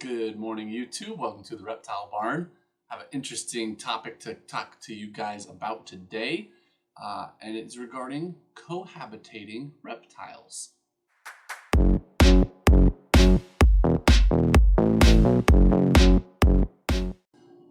Good morning, YouTube. Welcome to the Reptile Barn. I have an interesting topic to talk to you guys about today, and it's regarding cohabitating reptiles.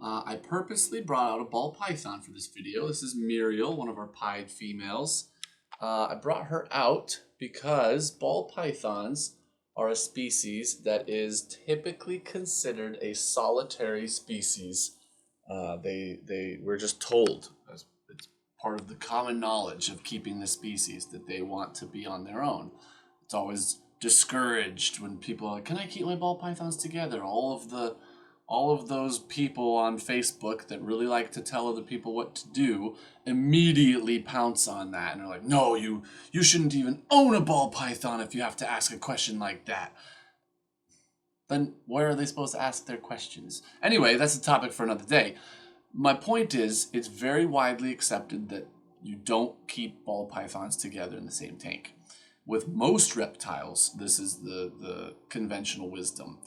I purposely brought out a ball python for this video. This is Muriel, one of our pied females. I brought her out because ball pythons are a species that is typically considered a solitary species. We're just told, as it's part of the common knowledge of keeping the species, that they want to be on their own. It's always discouraged when people are like, "Can I keep my ball pythons together?" All of those people on Facebook that really like to tell other people what to do immediately pounce on that and are like, "No, you shouldn't even own a ball python if you have to ask a question like that." Then where are they supposed to ask their questions? Anyway, that's a topic for another day. My point is, it's very widely accepted that you don't keep ball pythons together in the same tank. With most reptiles, this is the conventional wisdom.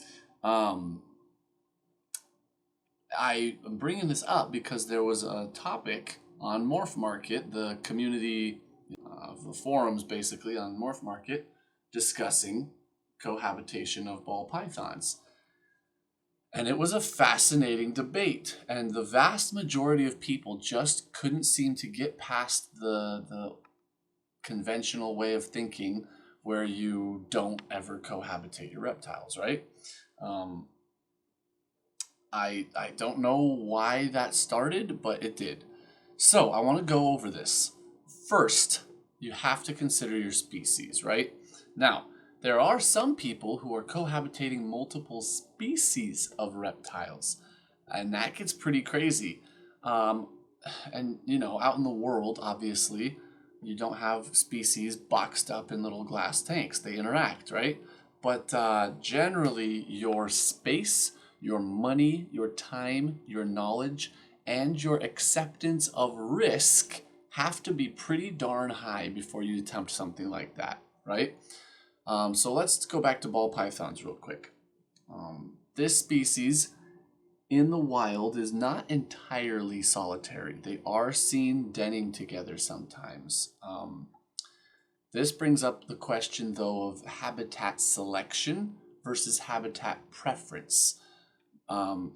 I am bringing this up because there was a topic on Morph Market, the community, the forums basically on Morph Market, discussing cohabitation of ball pythons. And it was a fascinating debate, and the vast majority of people just couldn't seem to get past the conventional way of thinking where you don't ever cohabitate your reptiles, right? I don't know why that started, but it did. So I want to go over this. First, you have to consider your species, right? Now, there are some people who are cohabitating multiple species of reptiles, and that gets pretty crazy. And, out in the world, obviously, you don't have species boxed up in little glass tanks. They interact, right? But generally, your space, your money, your time, your knowledge, and your acceptance of risk have to be pretty darn high before you attempt something like that, right? So let's go back to ball pythons real quick. This species in the wild is not entirely solitary. They are seen denning together sometimes. This brings up the question, though, of habitat selection versus habitat preference.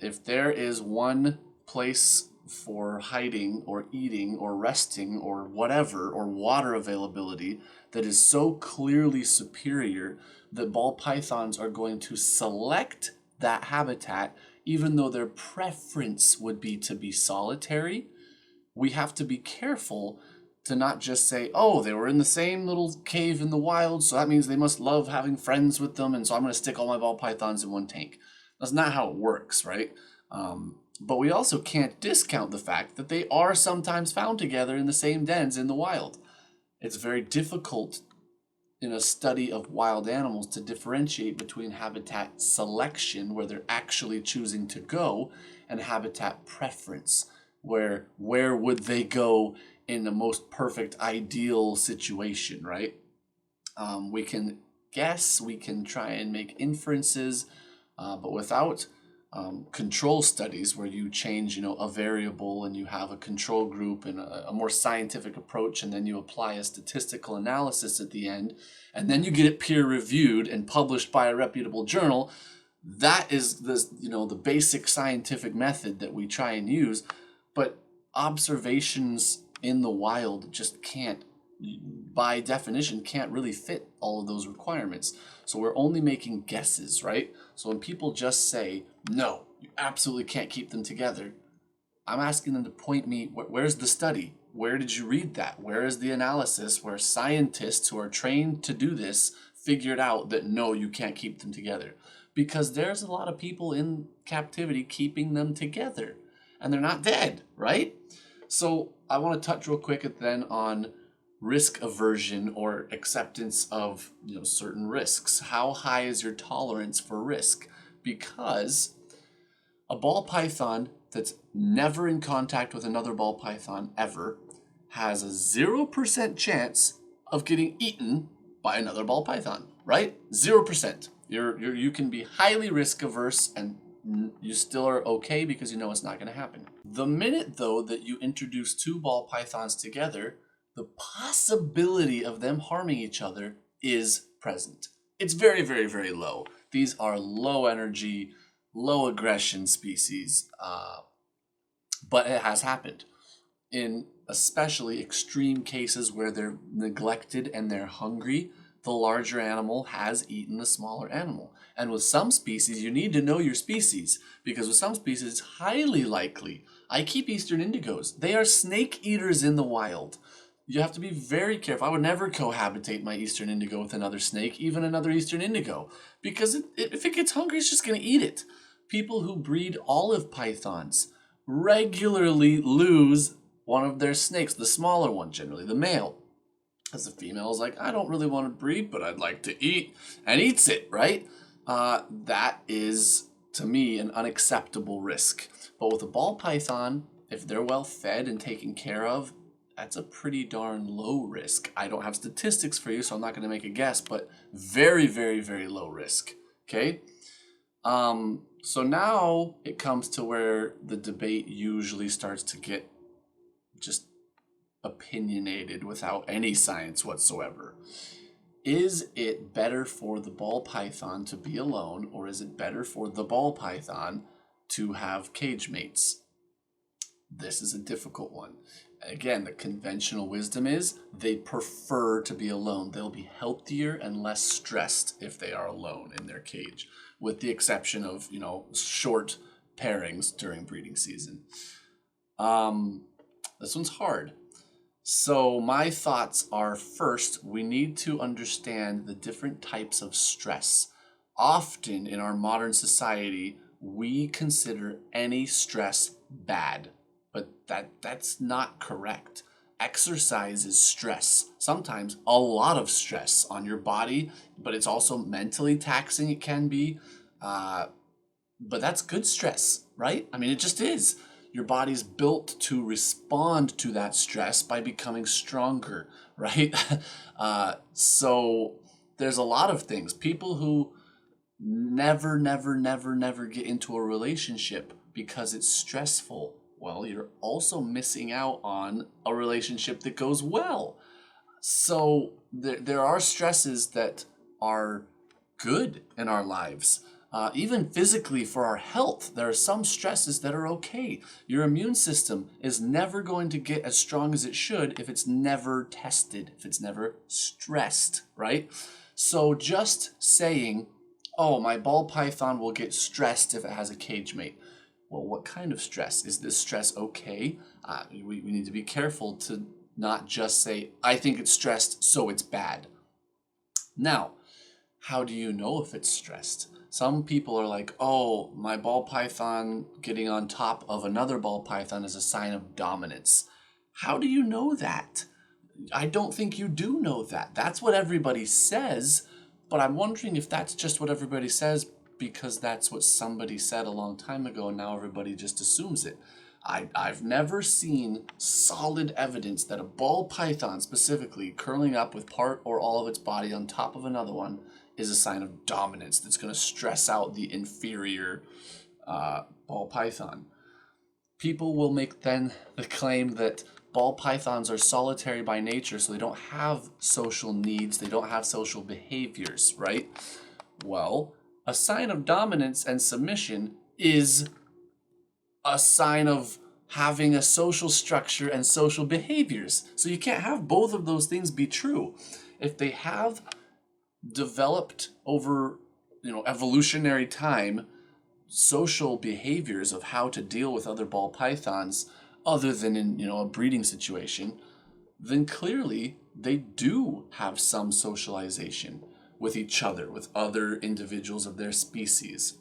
If there is one place for hiding or eating or resting or whatever, or water availability that is so clearly superior that ball pythons are going to select that habitat, even though their preference would be to be solitary, we have to be careful to not just say, "Oh, they were in the same little cave in the wild, so that means they must love having friends with them, and so I'm going to stick all my ball pythons in one tank." That's not how it works, right? But we also can't discount the fact that they are sometimes found together in the same dens in the wild. It's very difficult in a study of wild animals to differentiate between habitat selection, where they're actually choosing to go, and habitat preference, where would they go in the most perfect ideal situation, right? We can guess, we can try and make inferences, but without control studies where you change, a variable and you have a control group and a more scientific approach, and then you apply a statistical analysis at the end, and then you get it peer reviewed and published by a reputable journal. That is the basic scientific method that we try and use, but observations in the wild just can't, by definition, can't really fit all of those requirements. So we're only making guesses, right? So when people just say, "No, you absolutely can't keep them together," I'm asking them to point me, where's the study? Where did you read that? Where is the analysis where scientists who are trained to do this figured out that no, you can't keep them together? Because there's a lot of people in captivity keeping them together, and they're not dead, right? So I want to touch real quick then on risk aversion or acceptance of certain risks. How high is your tolerance for risk? Because a ball python that's never in contact with another ball python ever has a 0% chance of getting eaten by another ball python, right? 0%. You can be highly risk averse and you still are okay because you know it's not going to happen. The minute, though, that you introduce two ball pythons together, the possibility of them harming each other is present. It's very, very, very low. These are low energy, low aggression species, but it has happened in especially extreme cases where they're neglected and they're hungry. The larger animal has eaten the smaller animal. And with some species, you need to know your species, because with some species, it's highly likely. I keep eastern indigos. They are snake eaters in the wild. You have to be very careful. I would never cohabitate my eastern indigo with another snake, even another eastern indigo, because if it gets hungry, it's just going to eat it. People who breed olive pythons regularly lose one of their snakes, the smaller one, generally the male. As the female is like, I don't really want to breed, but I'd like to eat, and eats it, right? That is, to me, an unacceptable risk. But with a ball python, if they're well fed and taken care of, that's a pretty darn low risk. I don't have statistics for you, so I'm not going to make a guess, but very, very, very low risk. Okay? So now it comes to where the debate usually starts to get just opinionated without any science whatsoever. Is it better for the ball python to be alone, or is it better for the ball python to have cage mates? This is a difficult one. Again, the conventional wisdom is they prefer to be alone. They'll be healthier and less stressed if they are alone in their cage, with the exception of, short pairings during breeding season. This one's hard. So my thoughts are, first, we need to understand the different types of stress. Often in our modern society, we consider any stress bad, but that's not correct. Exercise is stress. Sometimes a lot of stress on your body, but it's also mentally taxing, it can be. But that's good stress, right? I mean, it just is. Your body's built to respond to that stress by becoming stronger, right? So there's a lot of things. People who never get into a relationship because it's stressful, well, you're also missing out on a relationship that goes well. So there are stresses that are good in our lives. Even physically for our health, there are some stresses that are okay. Your immune system is never going to get as strong as it should if it's never tested, if it's never stressed, right? So just saying, oh, my ball python will get stressed if it has a cage mate. Well, what kind of stress? Is this stress okay? We need to be careful to not just say, I think it's stressed, so it's bad. Now, how do you know if it's stressed? Some people are like, oh, my ball python getting on top of another ball python is a sign of dominance. How do you know that? I don't think you do know that. That's what everybody says, but I'm wondering if that's just what everybody says because that's what somebody said a long time ago and now everybody just assumes it. I've never seen solid evidence that a ball python specifically curling up with part or all of its body on top of another one is a sign of dominance that's going to stress out the inferior ball python. People will make then the claim that ball pythons are solitary by nature, so they don't have social needs, they don't have social behaviors, right? Well, a sign of dominance and submission is a sign of having a social structure and social behaviors. So you can't have both of those things be true. If they have developed over evolutionary time social behaviors of how to deal with other ball pythons other than in a breeding situation, then clearly they do have some socialization with each other, with other individuals of their species.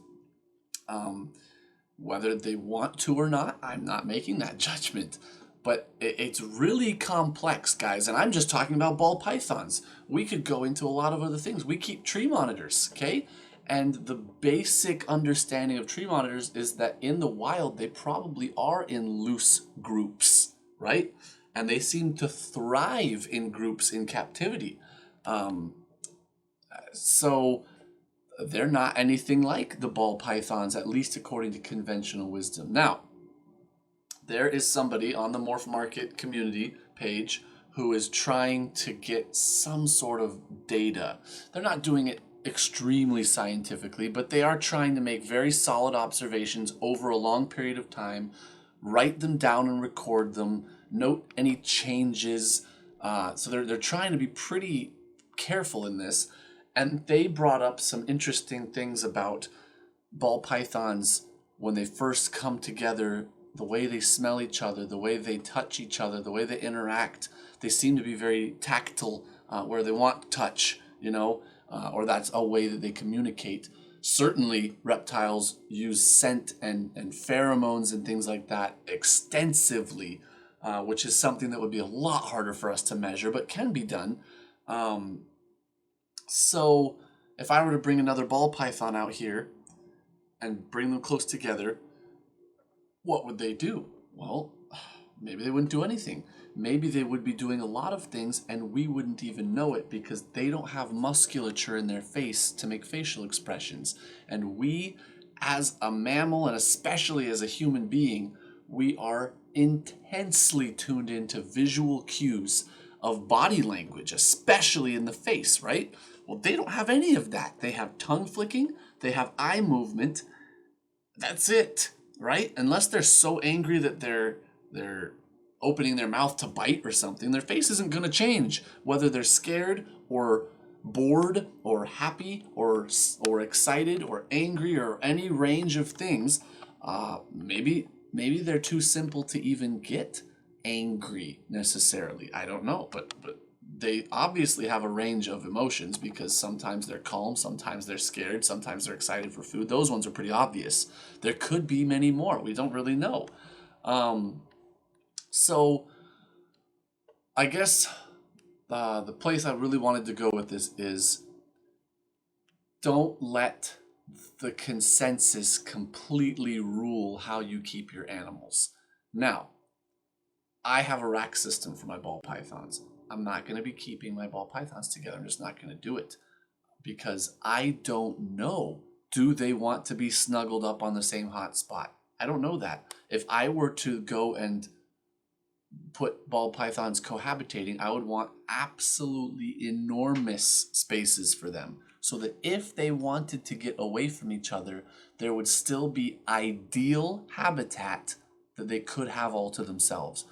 Whether they want to or not, I'm not making that judgment. But it's really complex, guys, and I'm just talking about ball pythons. We could go into a lot of other things. We keep tree monitors, okay? And the basic understanding of tree monitors is that in the wild, they probably are in loose groups, right? And they seem to thrive in groups in captivity. So they're not anything like the ball pythons, at least according to conventional wisdom. Now, there is somebody on the Morph Market community page who is trying to get some sort of data. They're not doing it extremely scientifically, but they are trying to make very solid observations over a long period of time, write them down and record them, note any changes. So they're trying to be pretty careful in this. And they brought up some interesting things about ball pythons when they first come together, the way they smell each other, the way they touch each other, the way they interact. They seem to be very tactile, where they want touch, or that's a way that they communicate. Certainly, reptiles use scent and pheromones and things like that extensively, which is something that would be a lot harder for us to measure, but can be done. So if I were to bring another ball python out here and bring them close together, what would they do? Well, maybe they wouldn't do anything. Maybe they would be doing a lot of things and we wouldn't even know it because they don't have musculature in their face to make facial expressions. And we, as a mammal and especially as a human being, we are intensely tuned into visual cues of body language, especially in the face, right? Well, they don't have any of that. They have tongue flicking, they have eye movement. That's it, right? Unless they're so angry that they're opening their mouth to bite or something, their face isn't going to change. Whether they're scared or bored or happy or excited or angry or any range of things, maybe they're too simple to even get angry necessarily. I don't know, but they obviously have a range of emotions because sometimes they're calm, sometimes they're scared, sometimes they're excited for food. Those ones are pretty obvious. There could be many more. We don't really know. So I guess the place I really wanted to go with this is don't let the consensus completely rule how you keep your animals. Now, I have a rack system for my ball pythons. I'm not going to be keeping my ball pythons together. I'm just not going to do it because I don't know. Do they want to be snuggled up on the same hot spot? I don't know that. If I were to go and put ball pythons cohabitating, I would want absolutely enormous spaces for them so that if they wanted to get away from each other, there would still be ideal habitat that they could have all to themselves.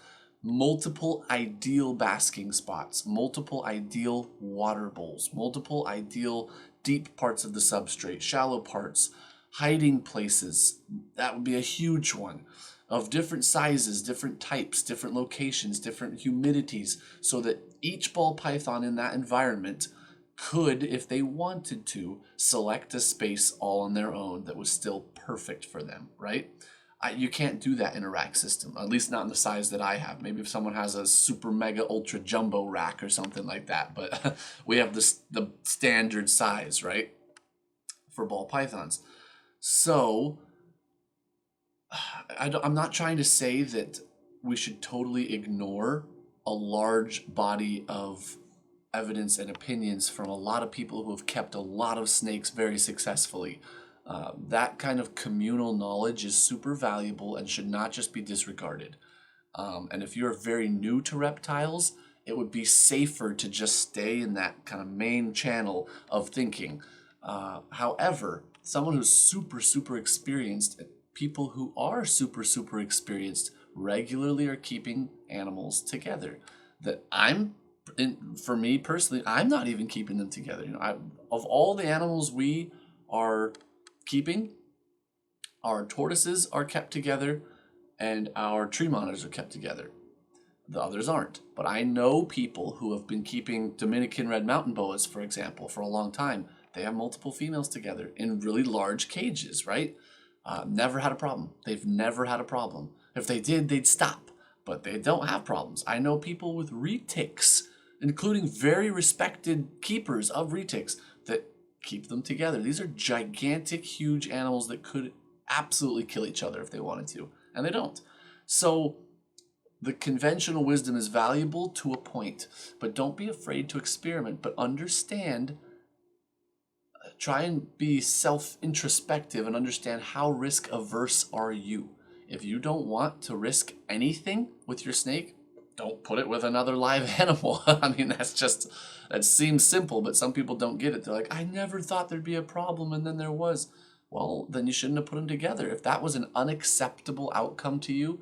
Multiple ideal basking spots, multiple ideal water bowls, multiple ideal deep parts of the substrate, shallow parts, hiding places. That would be a huge one, of different sizes, different types, different locations, different humidities, so that each ball python in that environment could, if they wanted to, select a space all on their own that was still perfect for them, right? You can't do that in a rack system, at least not in the size that I have. Maybe if someone has a super mega ultra jumbo rack or something like that, but we have the standard size, right, for ball pythons. So I'm not trying to say that we should totally ignore a large body of evidence and opinions from a lot of people who have kept a lot of snakes very successfully. That kind of communal knowledge is super valuable and should not just be disregarded. And if you're very new to reptiles, it would be safer to just stay in that kind of main channel of thinking. However, someone who's super experienced, people who are super experienced regularly are keeping animals together. For me personally, I'm not even keeping them together. Of all the animals we are keeping, our tortoises are kept together and our tree monitors are kept together. The others aren't. But I know people who have been keeping Dominican red mountain boas, for example, for a long time. They have multiple females together in really large cages, right? Never had a problem. They've never had a problem. If they did, they'd stop. But they don't have problems. I know people with retics, including very respected keepers of retics, that keep them together. These are gigantic, huge animals that could absolutely kill each other if they wanted to, and they don't. So the conventional wisdom is valuable to a point, but don't be afraid to experiment, but understand, try and be self-introspective and understand how risk-averse are you. If you don't want to risk anything with your snake, don't put it with another live animal. I mean, that seems simple, but some people don't get it. They're like, I never thought there'd be a problem, and then there was. Well, then you shouldn't have put them together. If that was an unacceptable outcome to you,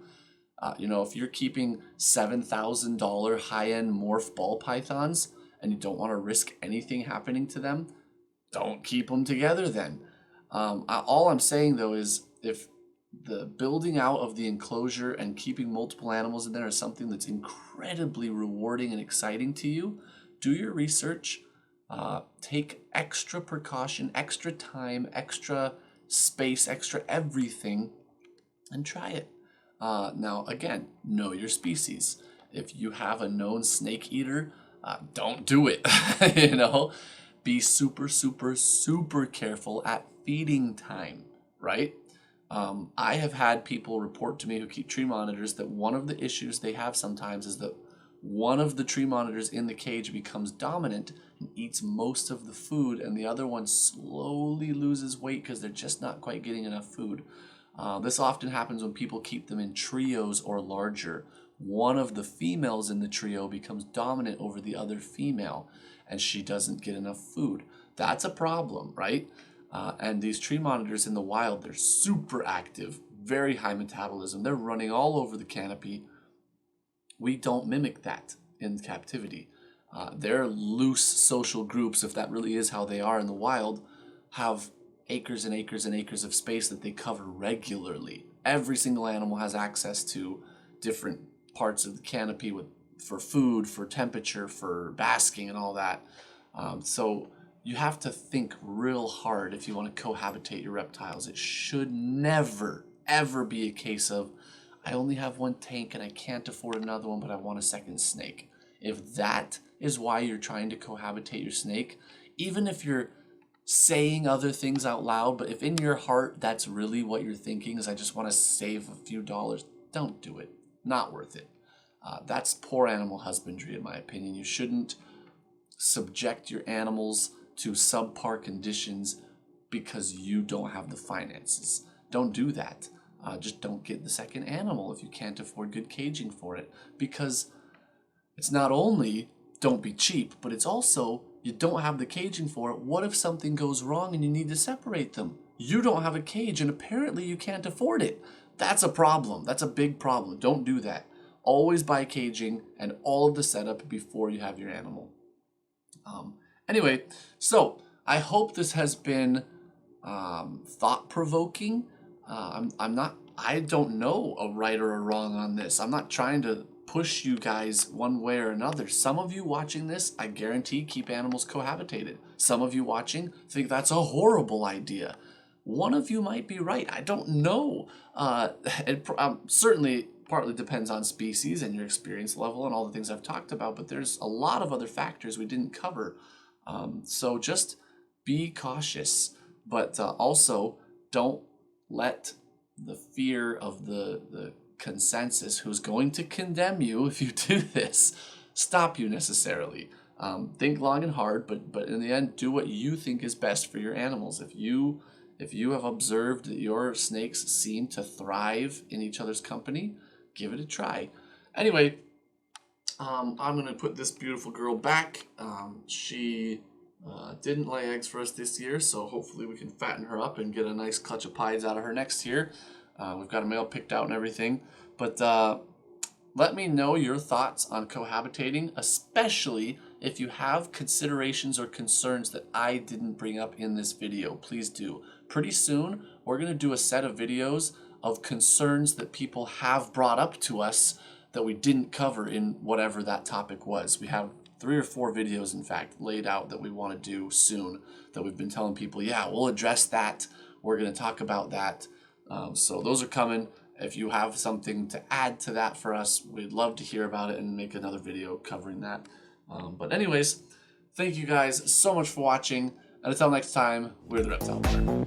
if you're keeping $7,000 high-end morph ball pythons and you don't want to risk anything happening to them, don't keep them together then. All I'm saying though is if the building out of the enclosure and keeping multiple animals in there is something that's incredibly rewarding and exciting to you, do your research, take extra precaution, extra time, extra space, extra everything, and try it. Now, again, know your species. If you have a known snake eater, don't do it. Be super, super, super careful at feeding time, right? I have had people report to me who keep tree monitors that one of the issues they have sometimes is that one of the tree monitors in the cage becomes dominant and eats most of the food, and the other one slowly loses weight because they're just not quite getting enough food. This often happens when people keep them in trios or larger. One of the females in the trio becomes dominant over the other female, and she doesn't get enough food. That's a problem, right? And these tree monitors in the wild, they're super active, very high metabolism. They're running all over the canopy. We don't mimic that in captivity. Their loose social groups, if that really is how they are in the wild, have acres and acres and acres of space that they cover regularly. Every single animal has access to different parts of the canopy for food, for temperature, for basking and all that. So you have to think real hard if you want to cohabitate your reptiles. It should never, ever be a case of, I only have one tank and I can't afford another one, but I want a second snake. If that is why you're trying to cohabitate your snake, even if you're saying other things out loud, but if in your heart that's really what you're thinking is I just want to save a few dollars, don't do it. Not worth it. That's poor animal husbandry in my opinion. You shouldn't subject your animals to subpar conditions because you don't have the finances. Don't do that. Just don't get the second animal if you can't afford good caging for it, because it's not only don't be cheap, but it's also you don't have the caging for it. What if something goes wrong and you need to separate them? You don't have a cage and apparently you can't afford it. That's a problem. That's a big problem. Don't do that. Always buy caging and all of the setup before you have your animal. Anyway, so I hope this has been thought-provoking. I don't know a right or a wrong on this. I'm not trying to push you guys one way or another. Some of you watching this, I guarantee, keep animals cohabitated. Some of you watching think that's a horrible idea. One of you might be right. I don't know. It certainly partly depends on species and your experience level and all the things I've talked about, but there's a lot of other factors we didn't cover. So just be cautious, but also don't let the fear of the consensus who's going to condemn you if you do this stop you necessarily. Think long and hard, but in the end, do what you think is best for your animals. If you have observed that your snakes seem to thrive in each other's company, give it a try. Anyway, I'm going to put this beautiful girl back. She didn't lay eggs for us this year, so hopefully we can fatten her up and get a nice clutch of pies out of her next year. We've got a male picked out and everything. But let me know your thoughts on cohabitating, especially if you have considerations or concerns that I didn't bring up in this video. Please do. Pretty soon, we're going to do a set of videos of concerns that people have brought up to us that we didn't cover in whatever that topic was. We have 3 or 4 videos, in fact, laid out that we want to do soon that we've been telling people, yeah, we'll address that. We're going to talk about that. So those are coming. If you have something to add to that for us, we'd love to hear about it and make another video covering that. But anyways, thank you guys so much for watching. And until next time, we're the Reptile Butter.